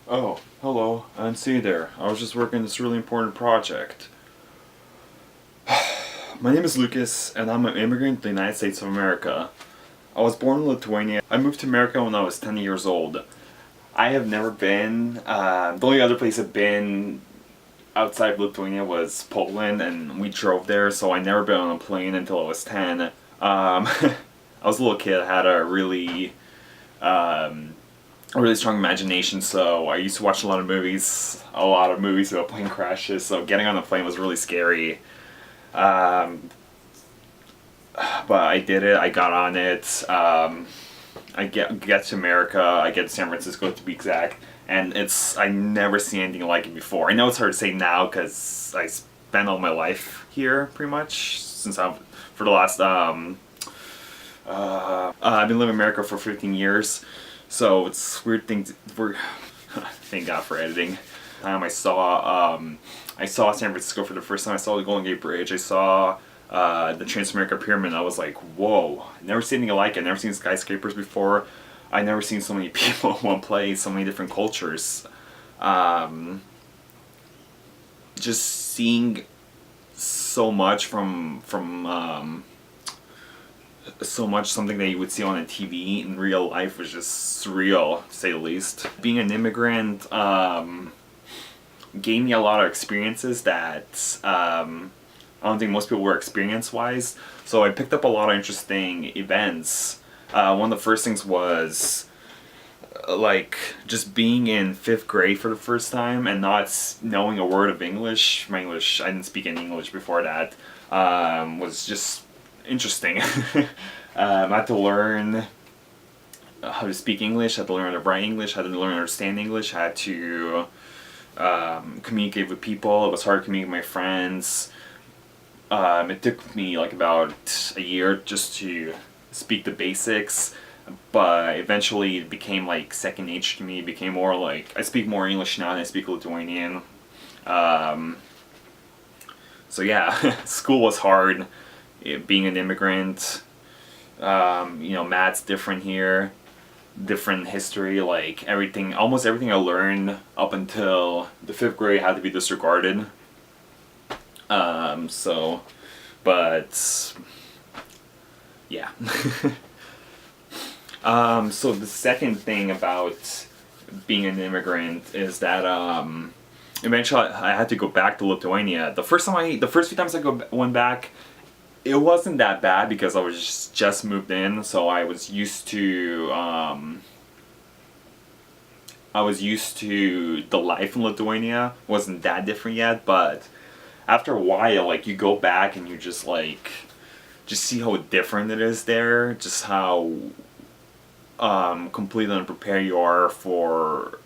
Oh, hello. I'm C there. I was just working on this really important project. My name is Lucas, and I'm an immigrant to the United States of America. I was born in Lithuania. I moved to America when I was 10 years old. I have never been, the only other place I've been outside of Lithuania was Poland, and we drove there, so I never been on a plane until I was 10. I was a little kid. I had a really strong imagination, so I used to watch a lot of movies about plane crashes, so getting on a plane was really scary. Um, but I did it, I got on it, I get to America, I get to San Francisco to be exact, and I never seen anything like it before. I know it's hard to say now because I spent all my life here, pretty much, for the last, I've been living in America for 15 years, so it's weird things. Thank God for editing. I saw San Francisco for the first time. I saw the Golden Gate Bridge. I saw the Transamerica Pyramid. I was like, whoa! Never seen anything like it. Never seen skyscrapers before. I never seen so many people in one place. So many different cultures. Um, just seeing so much from so much something that you would see on a TV in real life was just surreal, to say the least. Being an immigrant gave me a lot of experiences that I don't think most people were experience-wise. So I picked up a lot of interesting events. One of the first things was like just being in fifth grade for the first time and not knowing a word of English. I didn't speak any English before that. Was just interesting. I had to learn how to speak English, I had to learn how to write English, I had to learn how to understand English, I had to communicate with people. It was hard to communicate with my friends. It took me like about a year just to speak the basics, but eventually it became like second nature to me. It became more like I speak more English now than I speak Lithuanian. Um, so yeah, school was hard. Being an immigrant, math's different here, different history. Like almost everything I learned up until the fifth grade had to be disregarded. So, but yeah. So the second thing about being an immigrant is that eventually I had to go back to Lithuania. The first few times went back, it wasn't that bad because I was just moved in, so I was used to the life in Lithuania. Wasn't that different yet, but after a while, like you go back and you just see how different it is there, just how completely unprepared you are for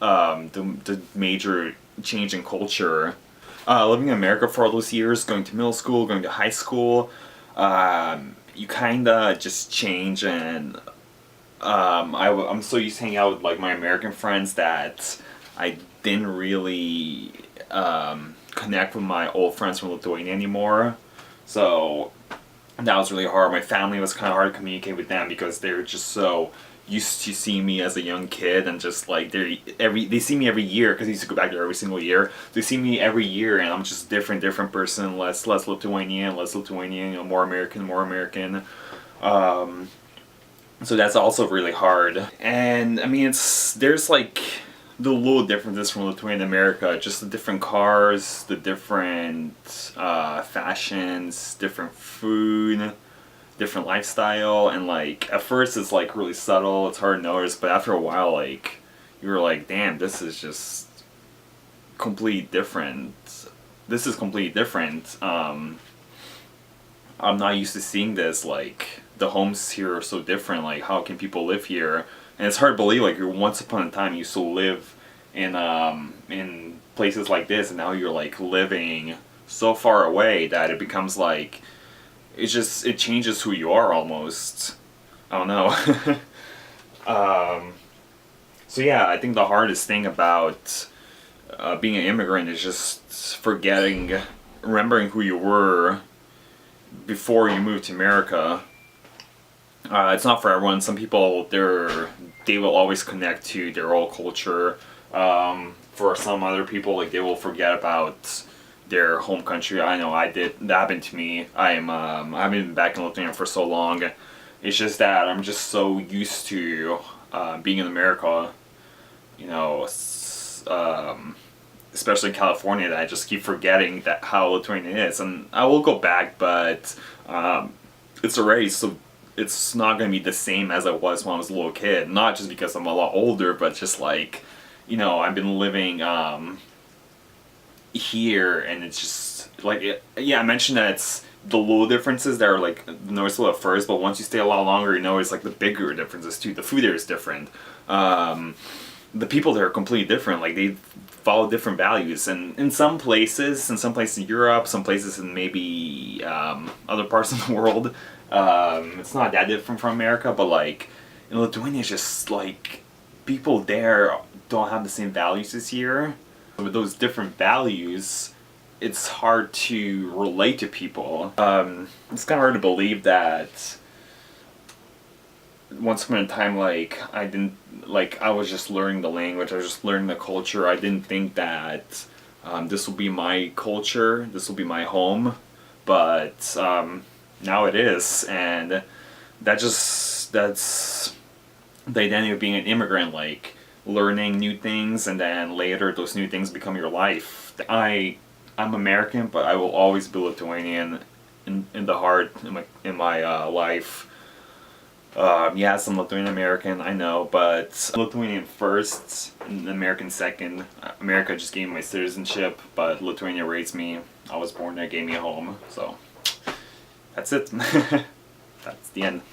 the major change in culture. Living in America for all those years, going to middle school, going to high school, you kinda just change, and I'm so used to hanging out with like my American friends that I didn't really connect with my old friends from Lithuania anymore. So that was really hard. My family was kind of hard to communicate with them because they were just so used to seeing me as a young kid, and just like they see me every year because I used to go back there every single year. They see me every year, and I'm just different person, less Lithuanian, more American. Um, so that's also really hard. And I mean, there's like the little differences from Lithuania and America, just the different cars, the different fashions, different food, different lifestyle, and like at first it's like really subtle, it's hard to notice, but after a while, like you're like, damn, this is just completely different. This is completely different. I'm not used to seeing this. Like the homes here are so different. Like how can people live here? And it's hard to believe. Like you're once upon a time you used to live in places like this, and now you're like living so far away that it becomes like it changes who you are almost. I don't know. So yeah, I think the hardest thing about being an immigrant is just remembering who you were before you moved to America. It's not for everyone. Some people, they will always connect to their old culture. For some other people, like they will forget about their home country. I know I did. That happened to me. I've been back in Lithuania for so long. It's just that I'm just so used to being in America. You know, especially in California, that I just keep forgetting that how Lithuanian is. And I will go back, but it's already so. It's not going to be the same as it was when I was a little kid. Not just because I'm a lot older, but just like, I've been living here, and it's just like, yeah, I mentioned that it's the little differences that are like noticeable at first, but once you stay a lot longer, it's like the bigger differences too. The food there is different. The people there are completely different. Like they follow different values, and in some places in Europe, some places in maybe other parts of the world, it's not that different from America. But like in Lithuania, it's just like people there don't have the same values as here. With those different values, it's hard to relate to people. It's kind of hard to believe that once upon a time, like I was just learning the language, I was just learning the culture. I didn't think that this will be my culture, this will be my home, but now it is, and that's the identity of being an immigrant, like learning new things, and then later those new things become your life. I'm American, but I will always be Lithuanian in the heart, in my life. Yes, I'm Lithuanian American, I know, but Lithuanian first, and American second. America just gave me my citizenship, but Lithuania raised me. I was born there, gave me a home, so that's it. That's the end.